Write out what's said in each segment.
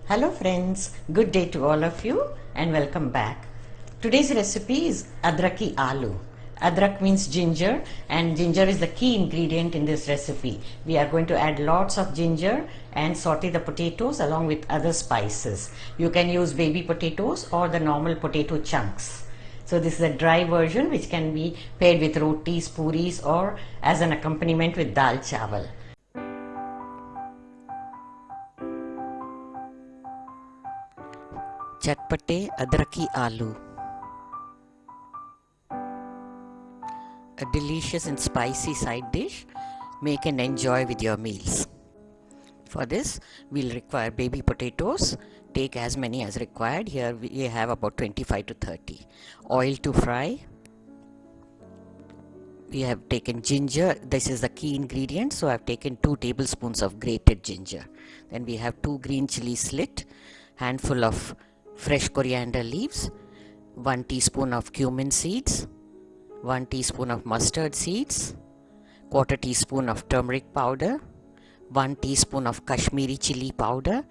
Hello friends, good day to all of you and welcome back. Today's recipe is Adraki Aloo. Adrak means ginger and ginger is the key ingredient in this recipe. We are going to add lots of ginger and saute the potatoes along with other spices. You can use baby potatoes or the normal potato chunks. So this is a dry version which can be paired with rotis, puris or as an accompaniment with dal chawal. Chatpate Adraki Aloo. A delicious and spicy side dish make and enjoy with your meals. For this we'll require baby potatoes. Take as many as required. Here we have about 25 to 30. Oil to fry. We have taken ginger. This is the key ingredient. So I've taken 2 tablespoons of grated ginger. Then we have 2 green chilli slit, handful of fresh coriander leaves, 1 teaspoon of cumin seeds, 1 teaspoon of mustard seeds, quarter teaspoon of turmeric powder, 1 teaspoon of Kashmiri chilli powder,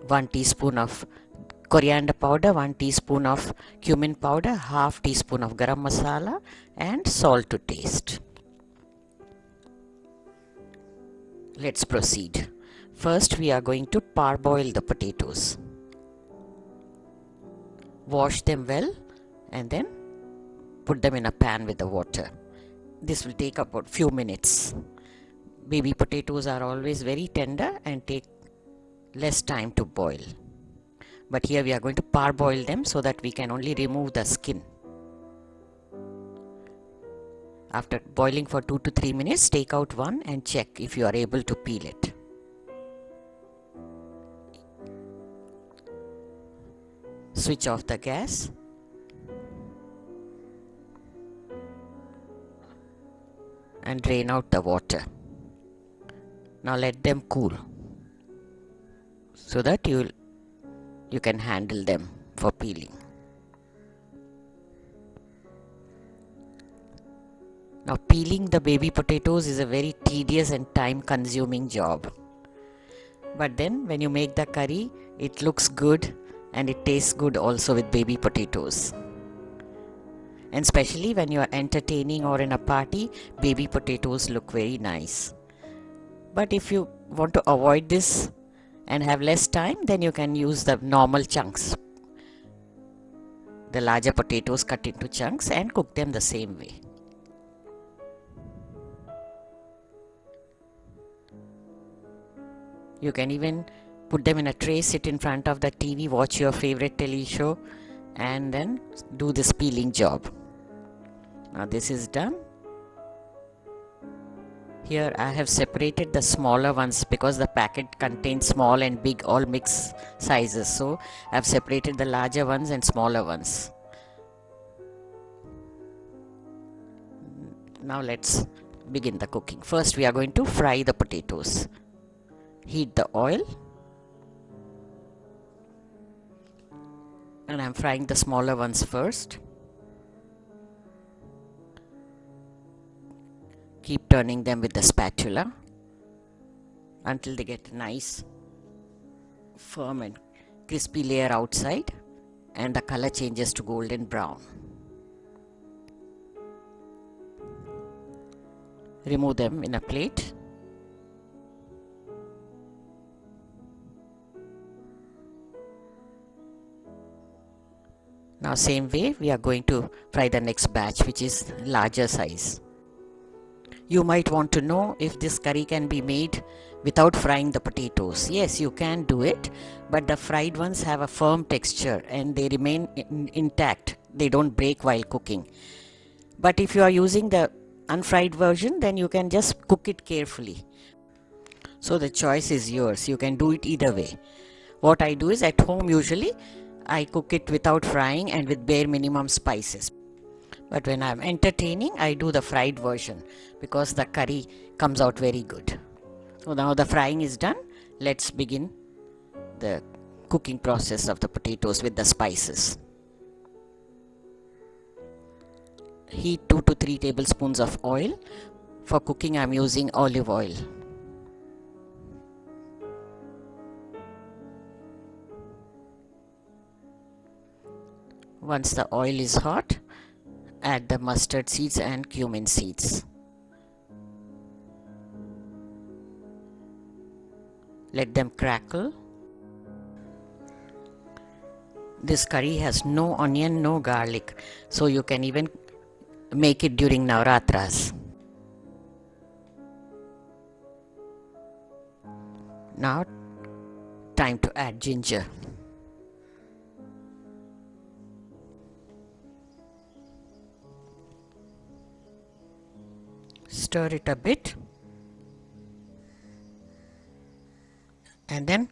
1 teaspoon of coriander powder, 1 teaspoon of cumin powder, half teaspoon of garam masala and salt to taste. Let's proceed. First we are going to parboil the potatoes. Wash them well and then put them in a pan with the water. This will take about few minutes. Baby potatoes are always very tender and take less time to boil. But here we are going to parboil them so that we can only remove the skin. After boiling for 2 to 3 minutes, take out one and check if you are able to peel it. Switch off the gas. And drain out the water. Now let them cool so that you can handle them for peeling. Now peeling the baby potatoes is a very tedious and time consuming job. But then when you make the curry, it looks good and it tastes good also with baby potatoes. And especially when you are entertaining or in a party, baby potatoes look very nice. But if you want to avoid this and have less time, then you can use the normal chunks. The larger potatoes cut into chunks and cook them the same way. You can even put them in a tray, sit in front of the TV, watch your favorite TV show and then do this peeling job. Now this is done. Here I have separated the smaller ones because the packet contains small and big all mixed sizes. So I have separated the larger ones and smaller ones. Now let's begin the cooking. First we are going to fry the potatoes. Heat the oil. And I am frying the smaller ones first. Keep turning them with the spatula until they get a nice firm and crispy layer outside and the color changes to golden brown. Remove them in a plate. Now same way we are going to fry the next batch, which is larger size. You might want to know if this curry can be made without frying the potatoes. Yes, you can do it, but the fried ones have a firm texture and they remain intact. They don't break while cooking. But if you are using the unfried version, then you can just cook it carefully. So the choice is yours. You can do it either way. What I do is at home usually I cook it without frying and with bare minimum spices. But when I am entertaining, I do the fried version because the curry comes out very good. So now the frying is done. Let's begin the cooking process of the potatoes with the spices. Heat 2 to 3 tablespoons of oil. For cooking I am using olive oil. Once the oil is hot, add the mustard seeds and cumin seeds. Let them crackle. This curry has no onion, no garlic, so you can even make it during Navratras. Now, time to add ginger. Stir it a bit and then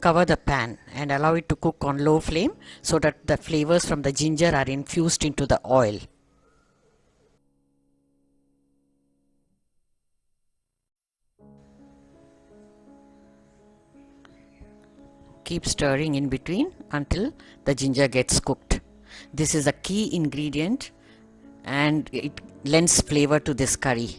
cover the pan and allow it to cook on low flame so that the flavors from the ginger are infused into the oil. Keep stirring in between until the ginger gets cooked. This is a key ingredient and it lends flavor to this curry.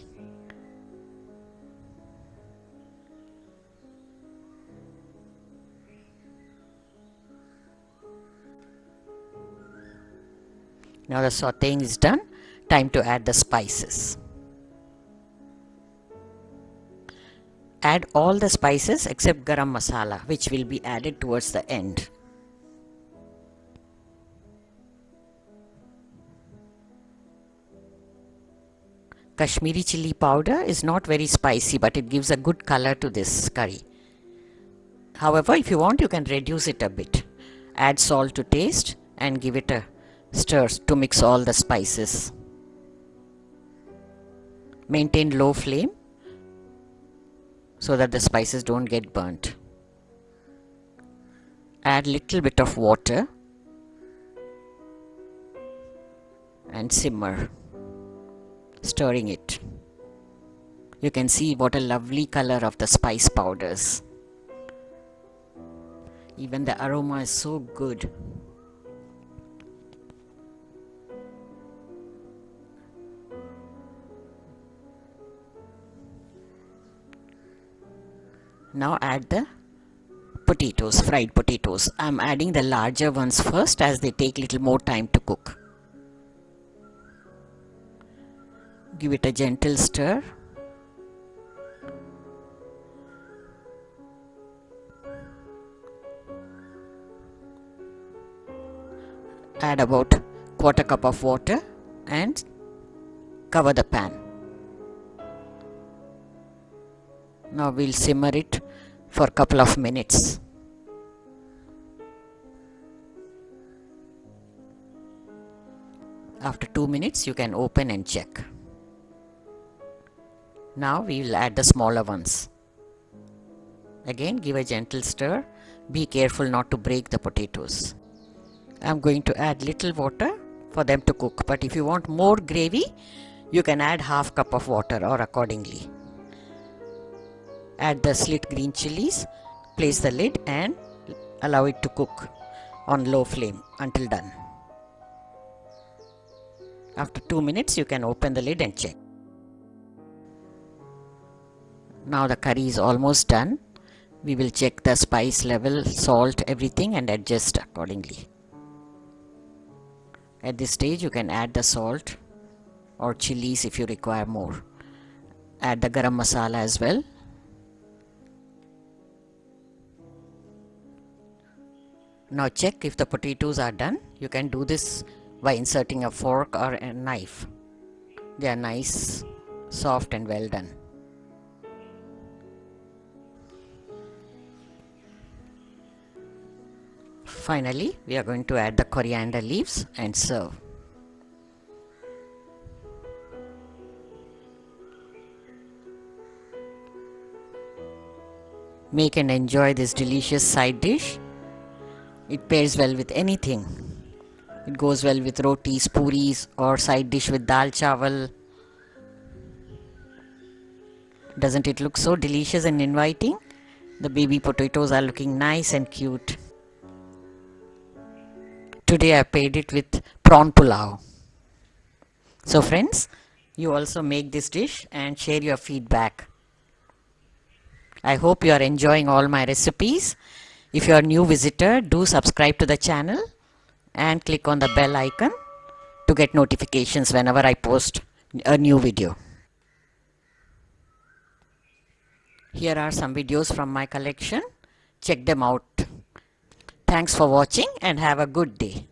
Now the sauteing is done. Time to add the spices. Add all the spices except garam masala, which will be added towards the end. Kashmiri chilli powder is not very spicy, but it gives a good color to this curry. However, if you want, you can reduce it a bit. Add salt to taste and give it a stir to mix all the spices. Maintain low flame so that the spices don't get burnt. Add little bit of water and simmer, stirring it. You can see what a lovely color of the spice powders. Even the aroma is so good. Now add the potatoes, fried potatoes. I am adding the larger ones first as they take little more time to cook. Give it a gentle stir. Add about quarter cup of water and cover the pan. Now we'll simmer it for a couple of minutes. After 2 minutes, you can open and check. Now we will add the smaller ones. Again, give a gentle stir. Be careful not to break the potatoes. I'm going to add little water for them to cook, but if you want more gravy, you can add half cup of water or accordingly. Add the slit green chillies, place the lid and allow it to cook on low flame until done. After 2 minutes, you can open the lid and check. Now the curry is almost done. We will check the spice level, salt, everything and adjust accordingly. At this stage, you can add the salt or chillies if you require more. Add the garam masala as well. Now check if the potatoes are done. You can do this by inserting a fork or a knife. They are nice, soft and well done. Finally, we are going to add the coriander leaves and serve. Make and enjoy this delicious side dish. It pairs well with anything. It goes well with rotis, puris or side dish with dal chawal. Doesn't it look so delicious and inviting? The baby potatoes are looking nice and cute. Today I paired it with prawn pulao. So friends, you also make this dish and share your feedback. I hope you are enjoying all my recipes. If you are a new visitor, do subscribe to the channel and click on the bell icon to get notifications whenever I post a new video. Here are some videos from my collection. Check them out. Thanks for watching and have a good day.